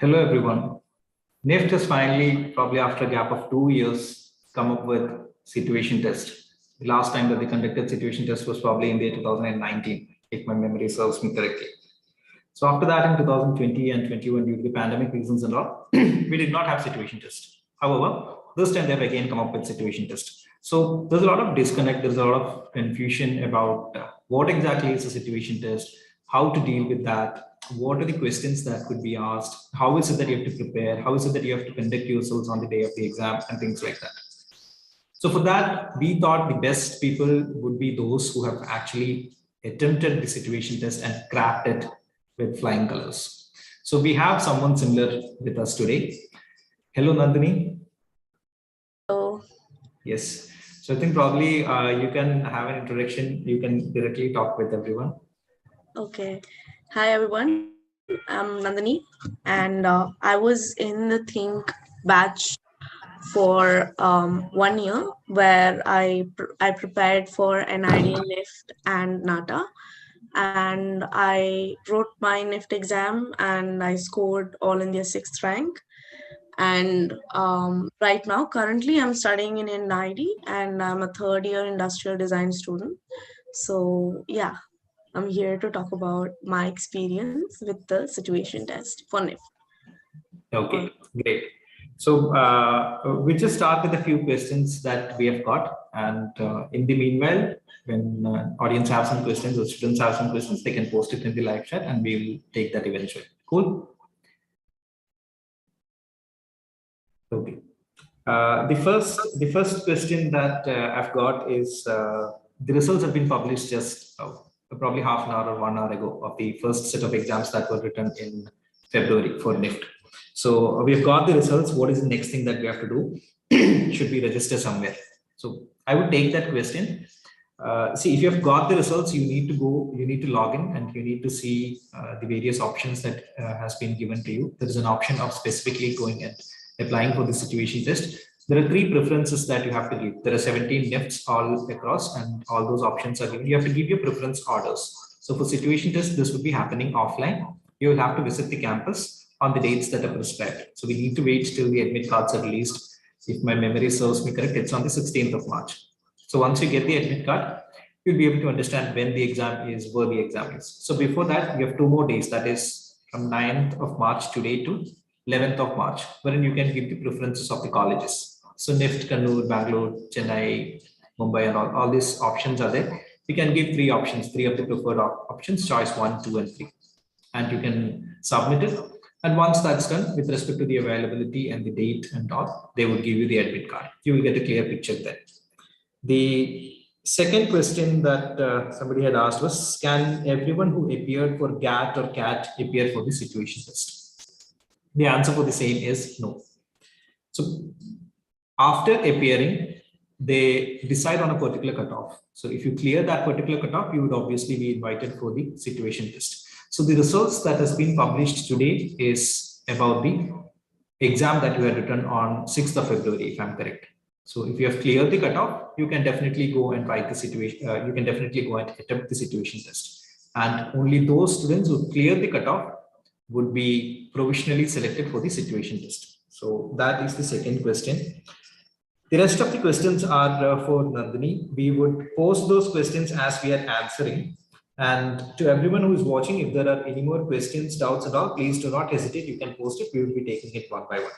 Hello everyone. Nift has finally, probably after a gap of 2 years, come up with situation test. The last time that they conducted situation test was probably in the year 2019, if my memory serves me correctly. So after that, in 2020 and 21, due to the pandemic reasons and all, we did not have situation test. However, this time they've again come up with situation test. So there's a lot of disconnect. There's a lot of confusion about what exactly is a situation test, how to deal with that, what are the questions that could be asked, how is it that you have to prepare, how is it that you have to conduct yourselves on the day of the exam, and things like that. So for that, we thought the best people would be those who have actually attempted the situation test and cracked it with flying colors. So we have someone similar with us today. Hello, Nandini. Hello. Yes. So I think probably you can have an introduction. You can directly talk with everyone. Okay. Hi, everyone. I'm Nandini, and I was in the THiNC batch for 1 year, where I prepared for NID, Nift, and NATA, and I wrote my Nift exam, and I scored all India 6th rank. And right now, currently, I'm studying in NID, and I'm a 3rd year industrial design student. So yeah, I'm here to talk about my experience with the situation test for NIFT. Okay, great. So we'll just start with a few questions that we have got. And in the meanwhile, when audience have some questions or students have some questions, they can post it in the live chat and we will take that eventually. Cool. Okay. The first question that I've got is the results have been published just probably half an hour or 1 hour ago of the first set of exams that were written in February for NIFT. So we've got the results. What is the next thing that we have to do? Should we register somewhere? So I would take that question. See, if you have got the results, you need to log in and you need to see the various options that has been given to you. There is an option of specifically going and applying for the situation test. There are 3 preferences that you have to give. There are 17 Nifts all across and all those options are given. You have to give your preference orders. So for situation test, this would be happening offline. You will have to visit the campus on the dates that are prescribed. So we need to wait till the admit cards are released. If my memory serves me correct, it's on the 16th of March. So once you get the admit card, you'll be able to understand when the exam is, where the exam is. So before that, you have 2 more days. That is from 9th of March today to 11th of March, wherein you can give the preferences of the colleges. So Nift, Kannur, Bangalore, Chennai, Mumbai, and all these options are there. You can give 3 options, 3 of the preferred options, choice 1, 2, and 3. And you can submit it. And once that's done, with respect to the availability and the date and all, they will give you the admit card. You will get a clear picture there. The second question that somebody had asked was, can everyone who appeared for GAT or CAT appear for the situation test? The answer for the same is no. So after appearing, they decide on a particular cutoff. So if you clear that particular cutoff, you would obviously be invited for the situation test. So the results that has been published today is about the exam that you had written on 6th of February, if I'm correct. So if you have cleared the cutoff, you can definitely go and write the situation. You can definitely go and attempt the situation test. And only those students who clear the cutoff would be provisionally selected for the situation test. So that is the second question. The rest of the questions are for Nandini. We would post those questions as we are answering. And to everyone who is watching, if there are any more questions, doubts at all, please do not hesitate. You can post it. We will be taking it one by one.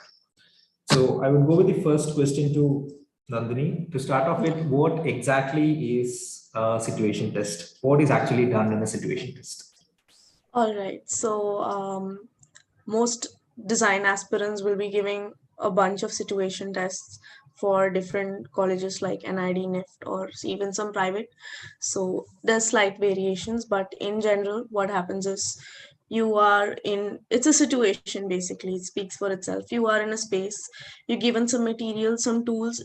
So I would go with the first question to Nandini. To start off with, what exactly is a situation test? What is actually done in a situation test? All right. So most design aspirants will be giving a bunch of situation tests for different colleges like NID, Nift, or even some private. So there's slight variations, but in general, what happens is you are in, it's a situation basically, it speaks for itself. You are in a space, you're given some materials, some tools,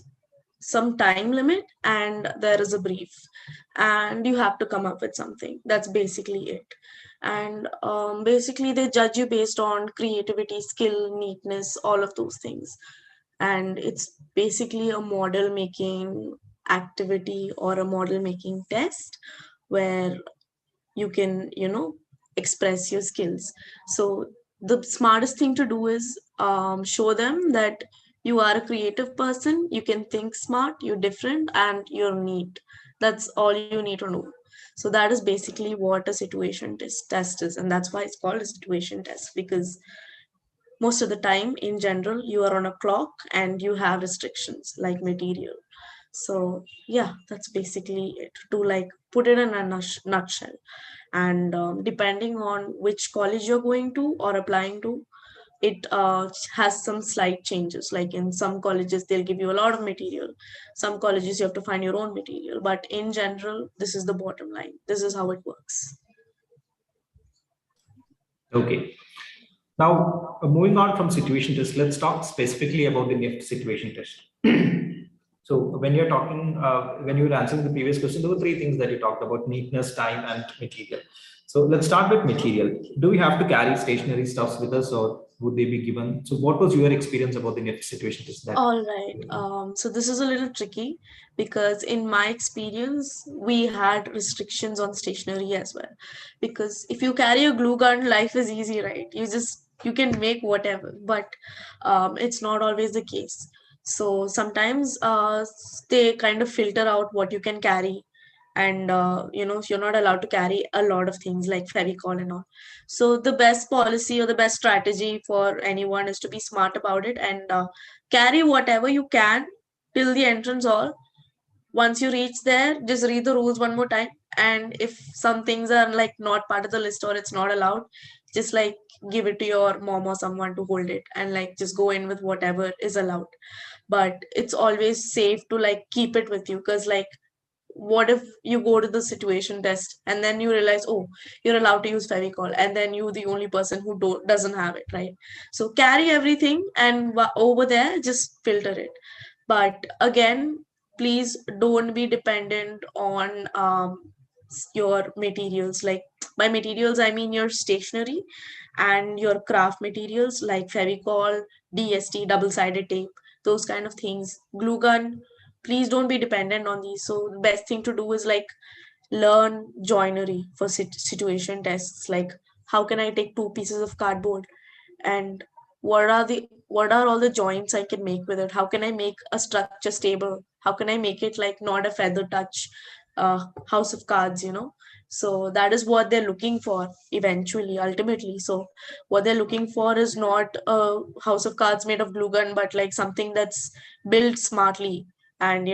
some time limit, and there is a brief, and you have to come up with something. That's basically it. And basically they judge you based on creativity, skill, neatness, all of those things. And it's basically a model making activity or a model making test where you can express your skills. So the smartest thing to do is show them that you are a creative person, you can think smart, you're different, and you're neat. That's all you need to know. So that is basically what a test is, and that's why it's called a situation test, because most of the time in general you are on a clock and you have restrictions like material. So yeah, that's basically it, to like put it in a nutshell. And depending on which college you're going to or applying to, it has some slight changes. Like in some colleges they'll give you a lot of material, some colleges you have to find your own material, but in general this is the bottom line, this is how it works. Okay. Now, moving on from situation test, let's talk specifically about the Nift situation test. So when you're talking, when you were answering the previous question, there were three things that you talked about: neatness, time, and material. So let's start with material. Do we have to carry stationary stuffs with us, or would they be given? So what was your experience about the Nift situation test? That All right. So this is a little tricky because in my experience, we had restrictions on stationery as well. Because if you carry a glue gun, life is easy, right? You can make whatever, but it's not always the case. So sometimes they kind of filter out what you can carry, and you're not allowed to carry a lot of things like Fevicol and all. So the best policy or the best strategy for anyone is to be smart about it and carry whatever you can till the entrance hall. Once you reach there, just read the rules one more time, and if some things are like not part of the list or it's not allowed, just like give it to your mom or someone to hold it, and like just go in with whatever is allowed. But it's always safe to like keep it with you, because like what if you go to the situation test and then you realize, oh, you're allowed to use Fevicol, and then you the only person who doesn't have it, right? So carry everything, and over there just filter it. But again, please don't be dependent on your materials. Like by materials I mean your stationery and your craft materials like Fevicol, DST, double-sided tape, those kind of things, glue gun. Please don't be dependent on these. So the best thing to do is like learn joinery for situation tests. Like how can I take two pieces of cardboard and what are all the joints I can make with it? How can I make a structure stable? How can I make it like not a feather touch house of cards, So that is what they're looking for eventually, ultimately. So what they're looking for is not a house of cards made of glue gun, but like something that's built smartly. And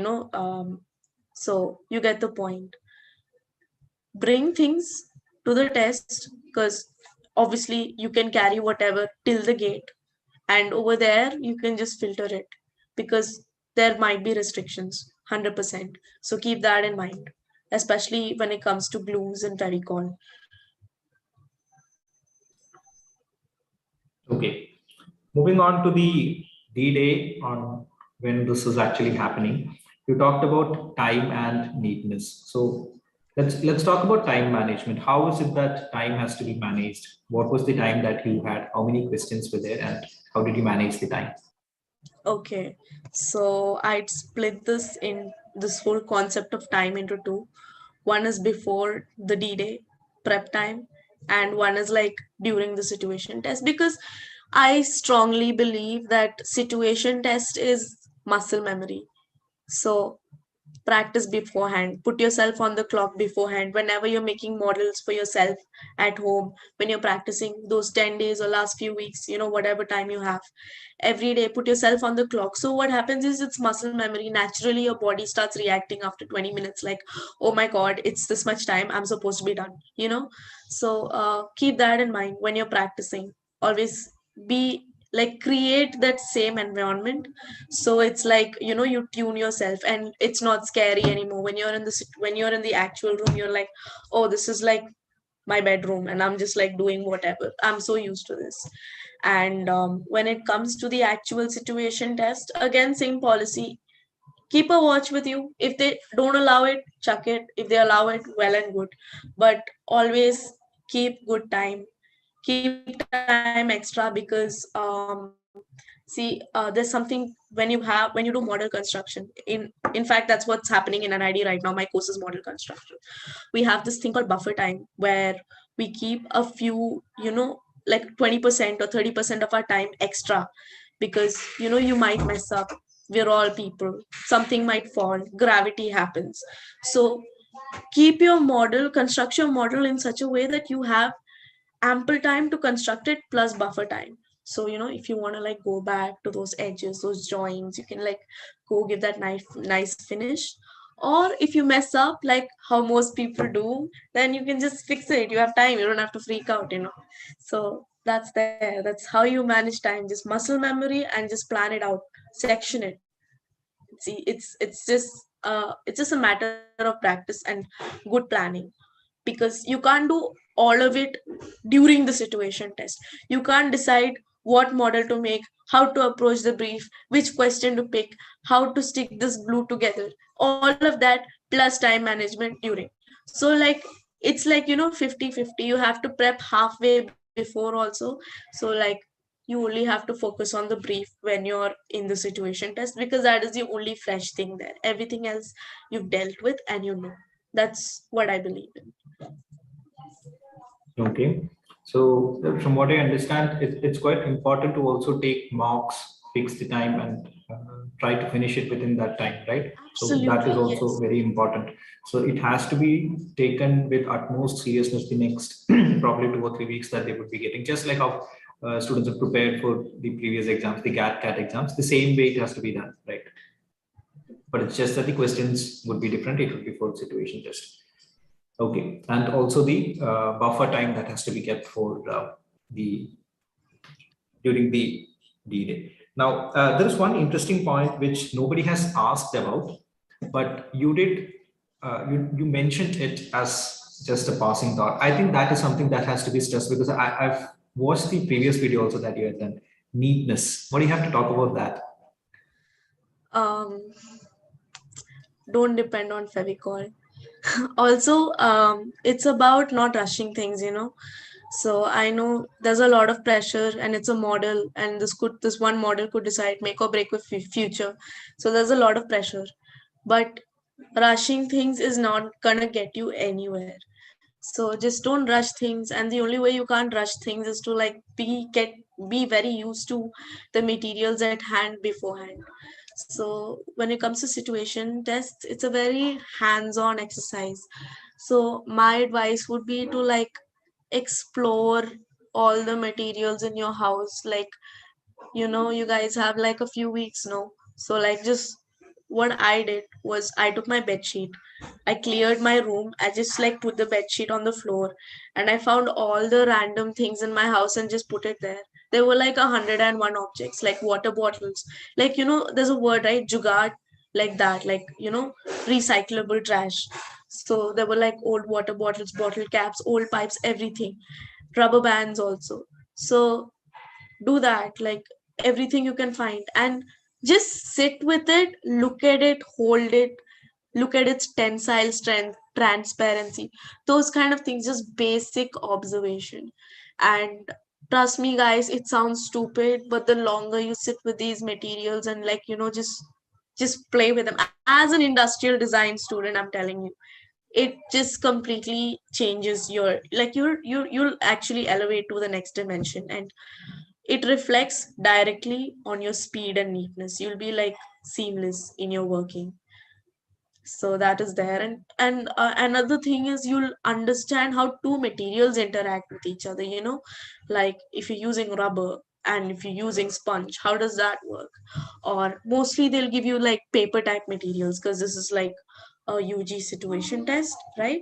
so you get the point. Bring things to the test, because obviously you can carry whatever till the gate, and over there you can just filter it, because there might be restrictions 100%. So keep that in mind, especially when it comes to glues and Fevicol. okay. Moving on to the D-Day on when this is actually happening. You talked about time and neatness. So let's talk about time management. How is it that time has to be managed? What was the time that you had? How many questions were there, and how did you manage the time? Okay, so I'd split this whole concept of time into two. One is before the D-Day prep time, and one is like during the situation test, because I strongly believe that situation test is muscle memory. So practice beforehand, put yourself on the clock beforehand whenever you're making models for yourself at home, when you're practicing those 10 days or last few weeks, whatever time you have, every day put yourself on the clock. So what happens is it's muscle memory. Naturally your body starts reacting after 20 minutes like, oh my god, it's this much time, I'm supposed to be done. So keep that in mind when you're practicing. Always be like, create that same environment, so it's like, you tune yourself and it's not scary anymore. When you're in the actual room, you're like, oh, this is like my bedroom and I'm just like doing whatever, I'm so used to this. And when it comes to the actual situation test, again, same policy. Keep a watch with you. If they don't allow it, chuck it. If they allow it, well and good. But always keep good time. Keep time extra, because see, there's something when you do model construction. In fact, that's what's happening in NID right now. My course is model construction. We have this thing called buffer time, where we keep a few, like 20% or 30% of our time extra, because you might mess up. We're all people, something might fall, gravity happens. So keep your model, construct your model in such a way that you have ample time to construct it plus buffer time. So if you want to like go back to those edges, those joins, you can like go give that nice finish. Or if you mess up like how most people do, then you can just fix it. You have time, you don't have to freak out. So that's there, that's how you manage time, just muscle memory and just plan it out, section it. See, it's just a matter of practice and good planning, because you can't do all of it during the situation test. You can't decide what model to make, how to approach the brief, which question to pick, how to stick this glue together, all of that plus time management during. So like it's like 50-50. You have to prep halfway before also. So like you only have to focus on the brief when you're in the situation test, because that is the only fresh thing there. Everything else you've dealt with and that's what I believe in. Okay. So from what I understand, it's quite important to also take marks, fix the time, and try to finish it within that time, right? So that is Absolutely, also yes. very important. So it has to be taken with utmost seriousness the next probably 2 or 3 weeks that they would be getting, just like how students have prepared for the previous exams, the GAT exams. The same way it has to be done, right? But it's just that the questions would be different. It would be for situation test. Okay, and also the buffer time that has to be kept for the during the day. Now, there is one interesting point which nobody has asked about, but you did you mentioned it as just a passing thought. I think that is something that has to be stressed, because I've watched the previous video also that you had done. Neatness. What do you have to talk about that? um don't depend on Fevicol. Also, it's about not rushing things. So I know there's a lot of pressure, and it's a model, and this one model could decide make or break with future. So there's a lot of pressure, but rushing things is not gonna get you anywhere. So just don't rush things, and the only way you can't rush things is to like be very used to the materials at hand beforehand. So when it comes to situation tests, it's a very hands-on exercise. So my advice would be to like explore all the materials in your house. Like you guys have like a few weeks now. So like just what I did was I took my bed sheet, I cleared my room, I just like put the bed sheet on the floor, and I found all the random things in my house and just put it there. There were like 101 objects, like water bottles, like there's a word, right? Jugaad, like that, like recyclable trash. So there were like old water bottles, bottle caps, old pipes, everything, rubber bands also. So do that, like everything you can find, and just sit with it, look at it, hold it, look at its tensile strength, transparency, those kind of things, just basic observation. And trust me guys, it sounds stupid, but the longer you sit with these materials and like just play with them as an industrial design student, I'm telling you, it just completely changes your, like you'll actually elevate to the next dimension, and it reflects directly on your speed and neatness. You'll be like seamless in your working. So that is there. And another thing is you'll understand how two materials interact with each other. Like if you're using rubber and if you're using sponge, how does that work? Or mostly they'll give you like paper type materials, because this is like a UG situation test, right?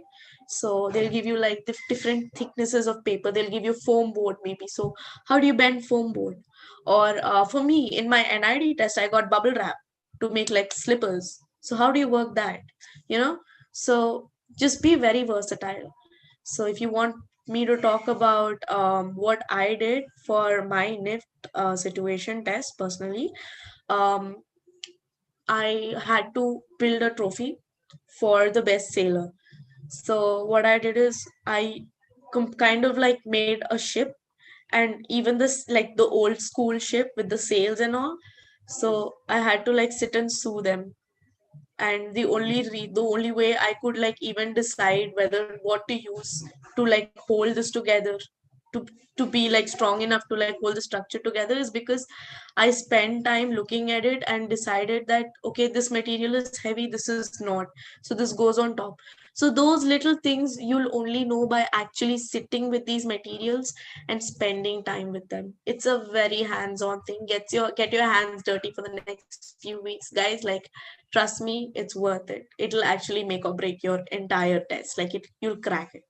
So they'll give you like different thicknesses of paper. They'll give you foam board maybe. So how do you bend foam board? Or for me in my NID test, I got bubble wrap to make like slippers. So how do you work that? You know? So just be very versatile. So if you want me to talk about what I did for my Nift situation test personally, um, I had to build a trophy for the best sailor. So what I did is I kind of like made a ship, and even this like the old school ship with the sails and all. So I had to like sit and sew them, and the only way I could like even decide whether what to use to like hold this together to be like strong enough to like hold the structure together is because I spent time looking at it and decided that okay, this material is heavy, this is not, so this goes on top. So those little things you'll only know by actually sitting with these materials and spending time with them. It's a very hands-on thing. Get your hands dirty for the next few weeks, guys. Like, trust me, it's worth it. It'll actually make or break your entire test. Like you'll crack it.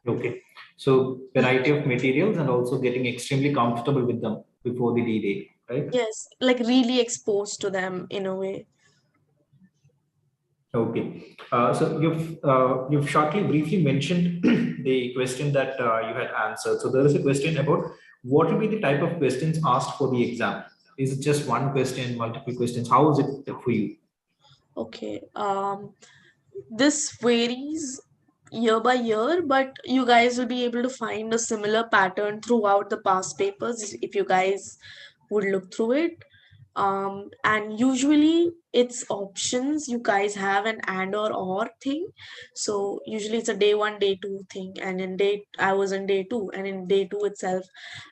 Okay. So variety of materials and also getting extremely comfortable with them before the D-Day, right? Yes, like really exposed to them in a way. Okay. So you've shortly briefly mentioned the question that you had answered. So there is a question about what will be the type of questions asked for the exam? Is it just one question, multiple questions? How is it for you? Okay. This varies year by year, but you guys will be able to find a similar pattern throughout the past papers if you guys would look through it. And usually it's options. You guys have an and or thing. So usually it's a day one, day two thing. And I was in day two, and in day two itself,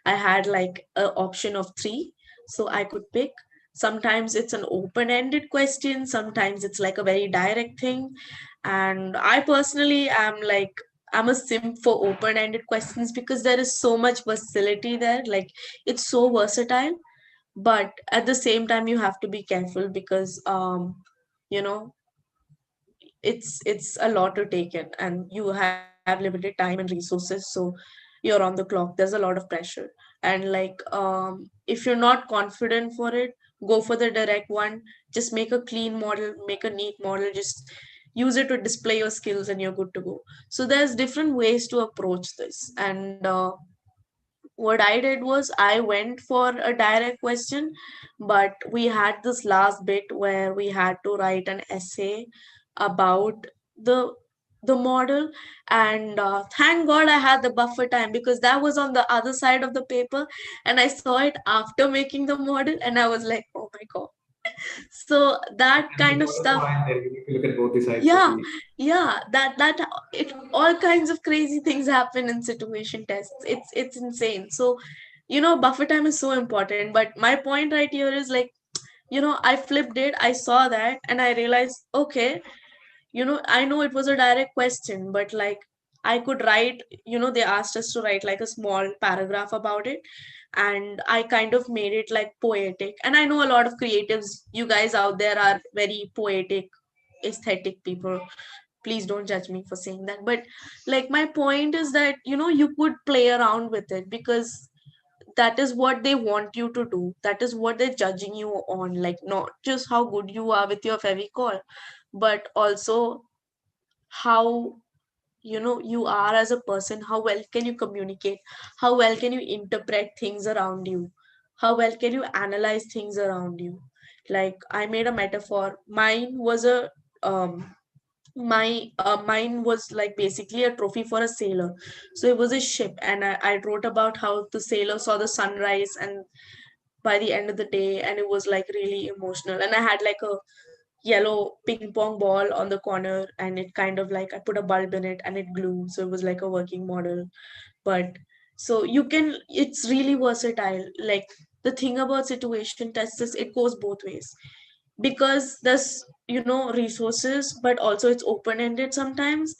I had like an option of three. So I could pick. Sometimes it's an open-ended question, sometimes it's like a very direct thing. And I personally am like, I'm a simp for open-ended questions because there is so much versatility there. Like it's so versatile, but at the same time you have to be careful because you know it's a lot to take in, and you have limited time and resources, so you're on the clock, there's a lot of pressure. And like if you're not confident for it, go for the direct one. Just make a clean model, make a neat model, just use it to display your skills and you're good to go. So there's different ways to approach this. And what I did was I went for a direct question, but we had this last bit where we had to write an essay about the the model. And thank god I had the buffer time because that was on the other side of the paper, and I saw it after making the model and I was like, oh my god. So that And the kind of model is stuff. fine there. You need to look at both the sides of Yeah, the. yeah, that it, all kinds of crazy things happen in situation tests. It's insane. So buffer time is so important, but my point right here is like, I flipped it, I saw that and I realized, okay, I know it was a direct question, but like I could write, they asked us to write like a small paragraph about it, and I kind of made it like poetic. And I know a lot of creatives, you guys out there are very poetic, aesthetic people. Please don't judge me for saying that. But like my point is that, you could play around with it because that is what they want you to do. That is what they're judging you on. Like not just how good you are with your Fevicol, but also how you are as a person. How well can you communicate? How well can you interpret things around you? How well can you analyze things around you? Like I made a metaphor. Mine was like basically a trophy for a sailor. So it was a ship, and I wrote about how the sailor saw the sunrise and by the end of the day, and it was like really emotional. And I had like a yellow ping pong ball on the corner, and it kind of like I put a bulb in it and it glowed, so it was like a working model. But so you can, it's really versatile. Like the thing about situation tests is it goes both ways, because there's resources, but also it's open ended. Sometimes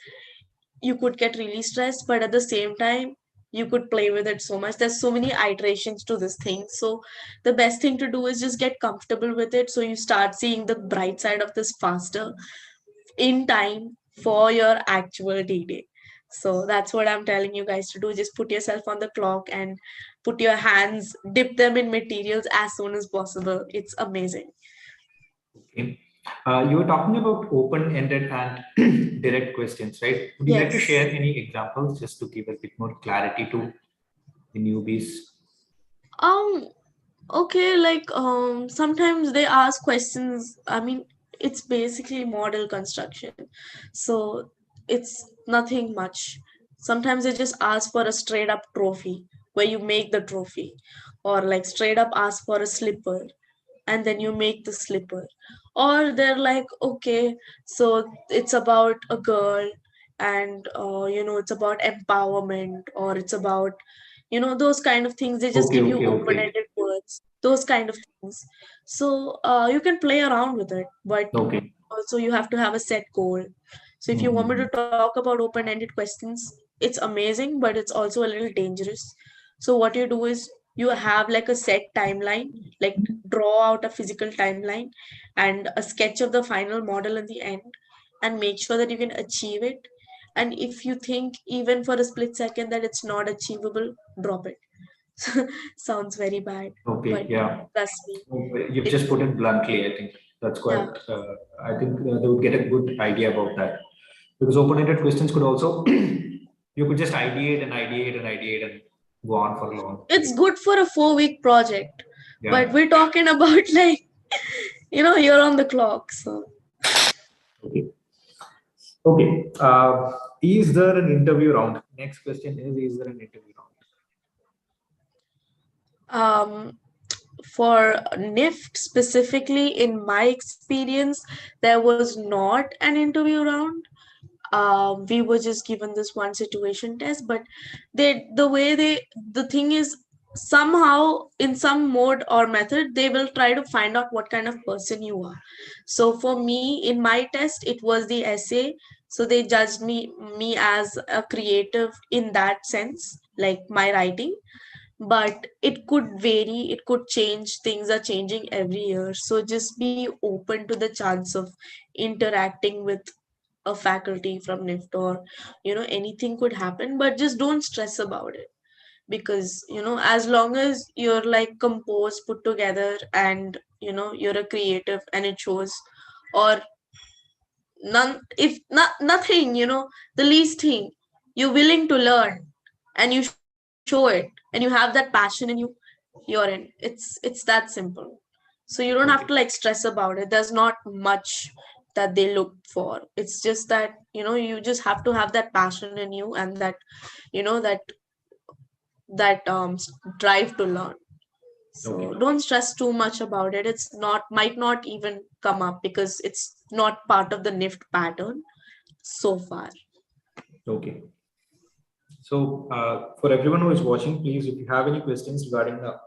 you could get really stressed, but at the same time you could play with it so much. There's so many iterations to this thing. So the best thing to do is just get comfortable with it, so you start seeing the bright side of this faster in time for your actual D-Day. So that's what I'm telling you guys to do. Just put yourself on the clock and put your hands, dip them in materials as soon as possible. It's amazing. Okay. You were talking about open-ended and direct questions, right? Would you like to Yes. share any examples just to give a bit more clarity to the newbies? Um, okay, like sometimes they ask questions. I mean, it's basically model construction. So it's nothing much. Sometimes they just ask for a straight up trophy where you make the trophy, or like straight up ask for a slipper and then you make the slipper. Or they're like, okay, so it's about a girl and it's about empowerment, or it's about those kind of things. They just Okay, give you okay, okay. open-ended words, those kind of things. So you can play around with it, but Okay. also you have to have a set goal. So if you want me Mm-hmm. to talk about open-ended questions, it's amazing, but it's also a little dangerous. So what you do is you have like a set timeline, like draw out a physical timeline and a sketch of the final model in the end, and make sure that you can achieve it. And if you think even for a split second that it's not achievable, drop it. Sounds very bad, Okay, but yeah. trust me, You've just it's put it bluntly. I think that's quite. yeah, I think they would get a good idea about that, because open-ended questions could also you could just ideate and ideate and ideate and go on for a long it's period. good for a 4 week project, but Yeah. we're talking about like you're on the clock. So Okay. Okay. Is there an interview round? Next question is there an interview round? um for Nift specifically, in my experience, there was not an interview round. We were just given this one situation test, but the thing is, somehow in some mode or method they will try to find out what kind of person you are. So for me, in my test, it was the essay. So they judged me as a creative in that sense, like my writing, but it could vary, it could change. Things are changing every year, so just be open to the chance of interacting with a faculty from Nift, or anything could happen, but just don't stress about it, because as long as you're like composed, put together, and you're a creative and it shows, or none, if not nothing, the least thing, you're willing to learn and you show it and you have that passion in you, you're in. It's that simple. So you don't have to Okay. like stress about it. There's not much that they look for. It's just that you just have to have that passion in you, and that that drive to learn. Okay. So don't stress too much about it. It's not, might not even come up because it's not part of the Nift pattern so far. Okay. So for everyone who is watching, please, if you have any questions regarding the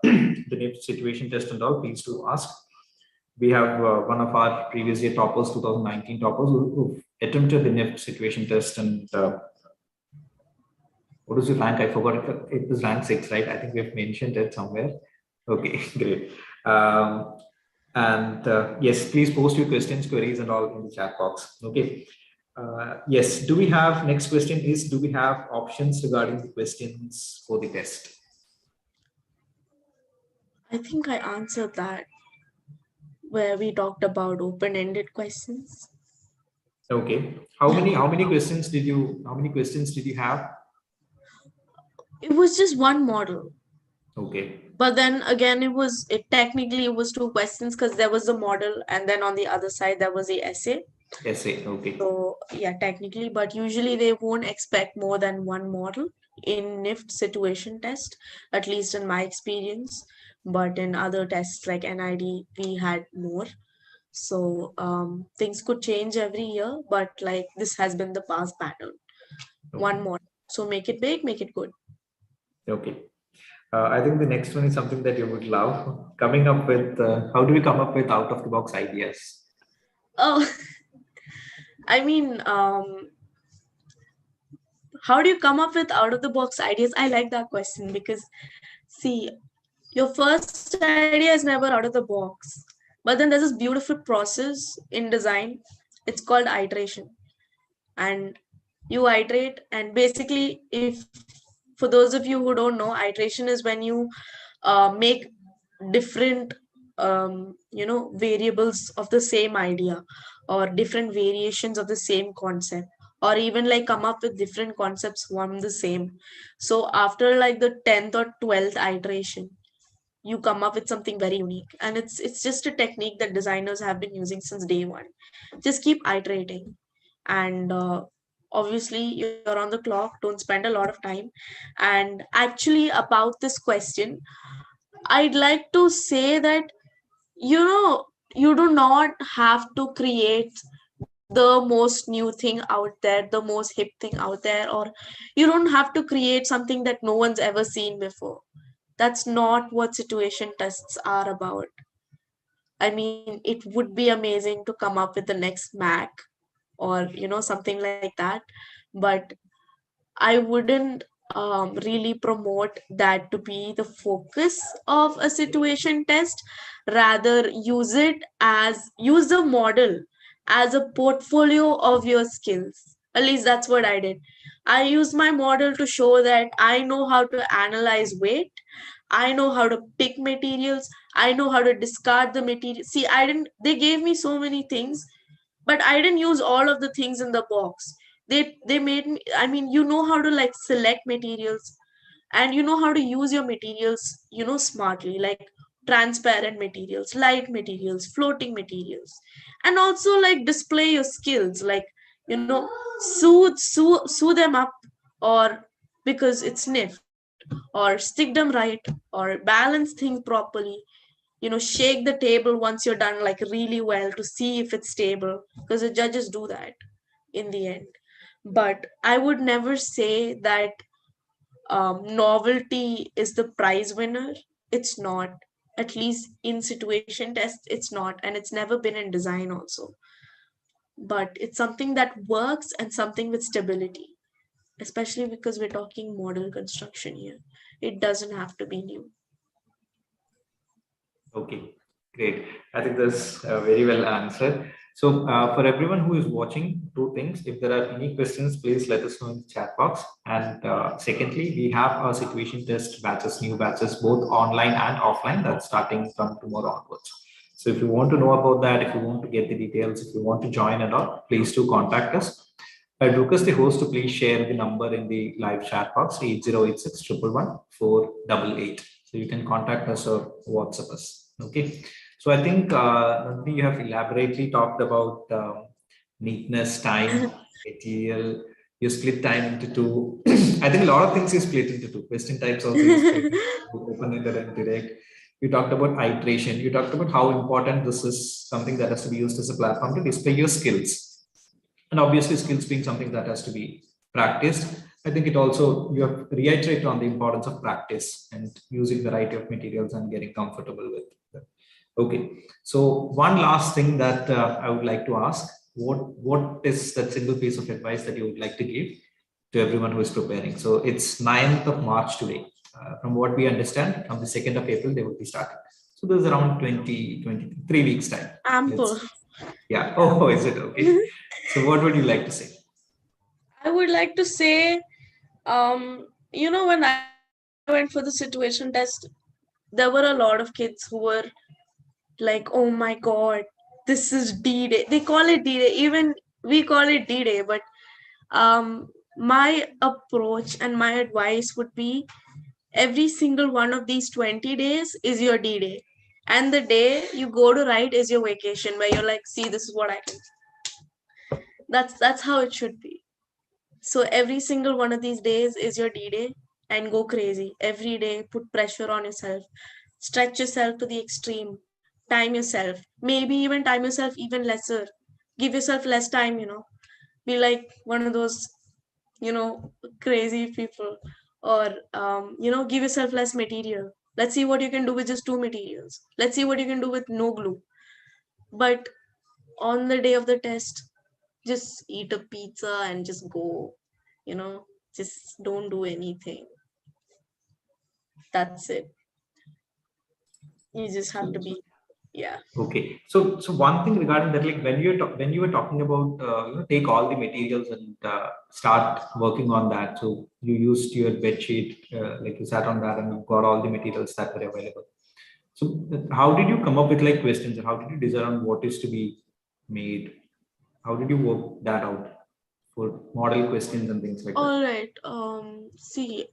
the NIFT situation test and all, please do ask. We have one of our previous year toppers, 2019 toppers, who attempted the NIFT situation test, and what was the rank? I forgot it. It was rank 6, right? I think we have mentioned it somewhere. Okay, great. Um, and yes, please post your questions, queries, and all in the chat box. Okay. Yes. Do we have, next question is, do we have options regarding the questions for the test? I think I answered that, where we talked about open-ended questions. Okay. How many questions did you have? It was just one model. Okay. But then again, it technically it was two questions, because there was a model and then on the other side there was the essay. Essay. Okay. So yeah, technically, but usually they won't expect more than one model in Nift situation test, at least in my experience. But in other tests like NID, we had more. So things could change every year, but like this has been the past pattern. One Okay. more. So make it big, make it good. Okay. I think the next one is something that you would love. Coming up with, how do we come up with out of the box ideas? Oh, I mean, how do you come up with out of the box ideas? I like that question because, see, your first idea is never out of the box, but then there's this beautiful process in design. It's called iteration, and you iterate, and basically, if for those of you who don't know, iteration is when you make different variables of the same idea, or different variations of the same concept, or even like come up with different concepts from the same. So after like the 10th or 12th iteration, you come up with something very unique, and it's just a technique that designers have been using since day one. Just keep iterating, and obviously you're on the clock, don't spend a lot of time. And actually, about this question, I'd like to say that you do not have to create the most new thing out there, the most hip thing out there, or you don't have to create something that no one's ever seen before. That's not what situation tests are about. I mean, it would be amazing to come up with the next Mac or, something like that. But I wouldn't really promote that to be the focus of a situation test. Rather, use the model as a portfolio of your skills. At least that's what I did. I used my model to show that I know how to analyze weight. I know how to pick materials. I know how to discard the material. See, I didn't. They gave me so many things, but I didn't use all of the things in the box. They made me, I mean, you know how to like select materials, and you know how to use your materials, smartly, like transparent materials, light materials, floating materials, and also like display your skills, like, sew them up, or because it's Nift, or stick them right, or balance things properly, shake the table once you're done like really well to see if it's stable, because the judges do that in the end. But I would never say that novelty is the prize winner. It's not. At least in situation tests, it's not, and it's never been in design also. But it's something that works and something with stability, especially because we're talking model construction here. It doesn't have to be new. Okay, great. I think that's very well answered. So, for everyone who is watching, two things. If there are any questions, please let us know in the chat box. And secondly, we have our situation test batches, new batches, both online and offline, that's starting from tomorrow onwards. So, if you want to know about that, if you want to get the details, if you want to join and all, please do contact us. I'd request the host to please share the number in the live chat box 8086 111 488. So you can contact us or WhatsApp us. Okay. So I think Nandini, you have elaborately talked about neatness, time, material. You split time into two. I think a lot of things is split into two. Question types also is split into two, open-ended and direct. You talked about iteration. You talked about how important this is, something that has to be used as a platform to display your skills, and obviously skills being something that has to be practiced. I think it also, you have reiterated on the importance of practice and using the variety of materials and getting comfortable with them. Okay, so one last thing that I would like to ask, what is that single piece of advice that you would like to give to everyone who is preparing? So it's 9th of March today. From what we understand, from the 2nd of April they will be starting, so there's around 23 weeks time. Ample. Yeah. Oh, is it okay? So what would you like to say? I would like to say, when I went for the situation test, there were a lot of kids who were like, oh my God, this is D-Day. They call it D-Day. Even we call it D-Day. But my approach and my advice would be every single one of these 20 days is your D-Day. And the day you go to write is your vacation, where you're like, see, this is what I can. That's how it should be. So every single one of these days is your D-Day, and go crazy. Every day, put pressure on yourself. Stretch yourself to the extreme. Time yourself. Maybe even time yourself even lesser. Give yourself less time, Be like one of those, crazy people. Or, give yourself less material. Let's see what you can do with just two materials. Let's see what you can do with no glue. But on the day of the test, just eat a pizza and just go, you know, just don't do anything. That's it. You just have to be, yeah. Okay. So one thing regarding that, like when you were talking about take all the materials and start working on that. So you used your bed sheet, like you sat on that and you got all the materials that were available. So how did you come up with like questions? How did you decide on what is to be made? How did you work that out for model questions and things like that? All right. See,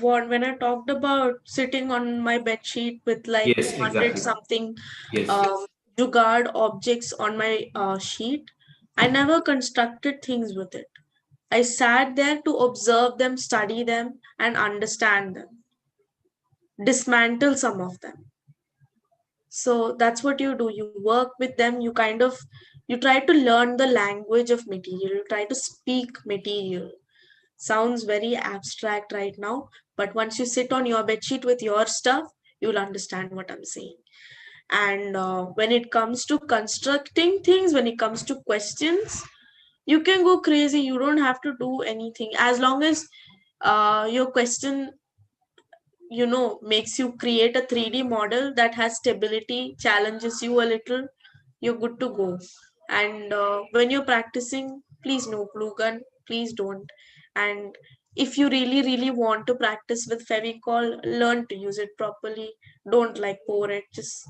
when I talked about sitting on my bed sheet with like Yes, 200 exactly. something Yes. jugaad objects on my sheet, I never constructed things with it. I sat there to observe them, study them, and understand them, dismantle some of them. So that's what you do. You work with them, you kind of You try to learn the language of material. You try to speak material. Sounds very abstract right now, but once you sit on your bedsheet with your stuff, you'll understand what I'm saying. And when it comes to constructing things, when it comes to questions, you can go crazy. You don't have to do anything as long as your question, makes you create a 3D model that has stability, challenges you a little, you're good to go. And when you're practicing, please no glue gun, please don't. And if you really really want to practice with Fevicol, learn to use it properly. Don't like pour it. Just,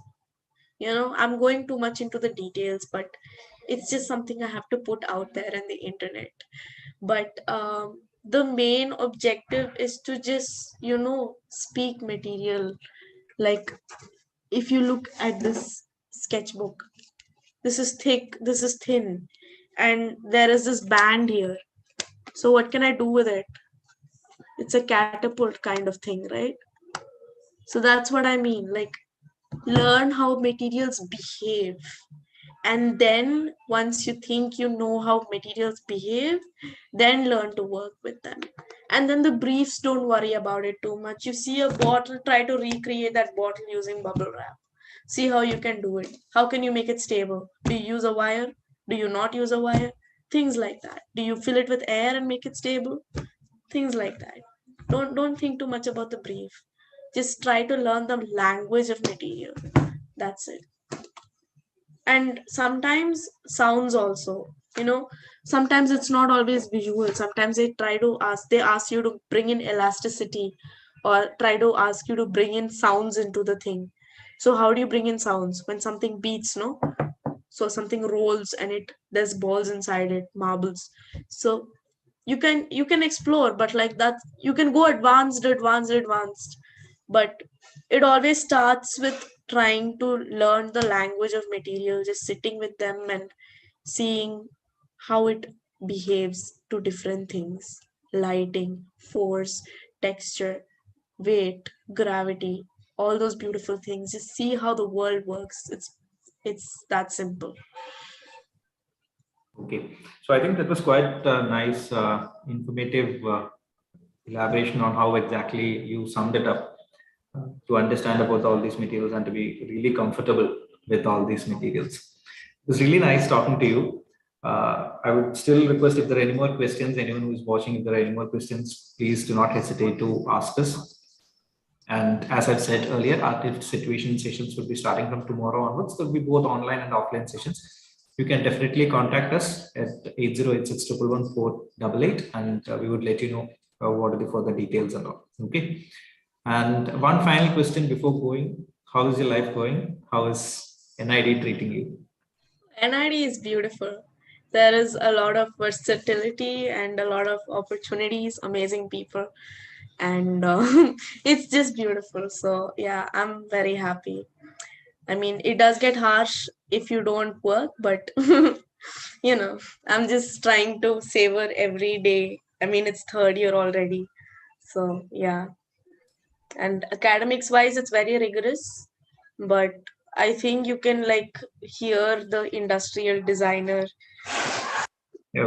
I'm going too much into the details, but it's just something I have to put out there in the internet. But the main objective is to just, speak material. Like, if you look at this sketchbook, this is thick, this is thin, and there is this band here. So what can I do with it? It's a catapult kind of thing, right? So that's what I mean. Like, learn how materials behave. And then once you think you know how materials behave, then learn to work with them. And then the briefs, don't worry about it too much. You see a bottle, try to recreate that bottle using bubble wrap. See how you can do it. How can you make it stable? Do you use a wire? Do you not use a wire? Things like that. Do you fill it with air and make it stable? Things like that. Don't think too much about the brief. Just try to learn the language of material. That's it. And sometimes sounds also, sometimes it's not always visual. Sometimes they ask you to bring in elasticity, or try to ask you to bring in sounds into the thing. So how do you bring in sounds? When something beats, no? So something rolls and there's balls inside it, marbles. So you can explore, but like that, you can go advanced, but it always starts with trying to learn the language of material, just sitting with them and seeing how it behaves to different things: lighting, force, texture, weight, gravity, all those beautiful things. Just see how the world works. It's that simple. Okay, so I think that was quite nice, informative elaboration on how exactly you summed it up, to understand about all these materials and to be really comfortable with all these materials. It was really nice talking to you. I would still request, if there are any more questions, anyone who is watching, if there are any more questions, please do not hesitate to ask us. And as I've said earlier, our Nift situation sessions will be starting from tomorrow onwards. There'll be both online and offline sessions. You can definitely contact us at 8086111488, and we would let you know what are the further details and all. Okay. And one final question before going: how is your life going? How is NID treating you? NID is beautiful. There is a lot of versatility and a lot of opportunities, amazing people, and it's just beautiful. So, yeah, I'm very happy. I mean, it does get harsh if you don't work, but I'm just trying to savor every day. I mean, it's third year already. So, yeah. And academics wise, it's very rigorous, but I think you can like hear the industrial designer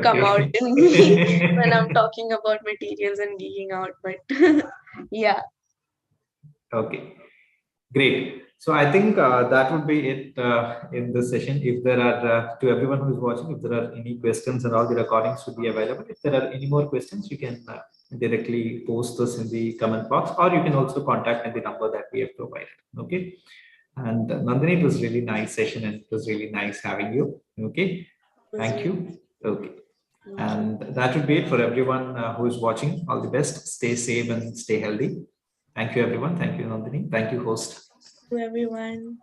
come out Okay. in me when I'm talking about materials and geeking out. But yeah. Okay. Great. So I think that would be it in this session. If there are, to everyone who is watching, if there are any questions, and all the recordings should be available. If there are any more questions, you can directly post this in the comment box, or you can also contact at the number that we have provided. Okay. And Nandini, it was really nice session, and it was really nice having you. Okay. Thank you. Okay. And that would be it for everyone who is watching. All the best. Stay safe and stay healthy. Thank you, everyone. Thank you, Nandini. Thank you, host. To everyone.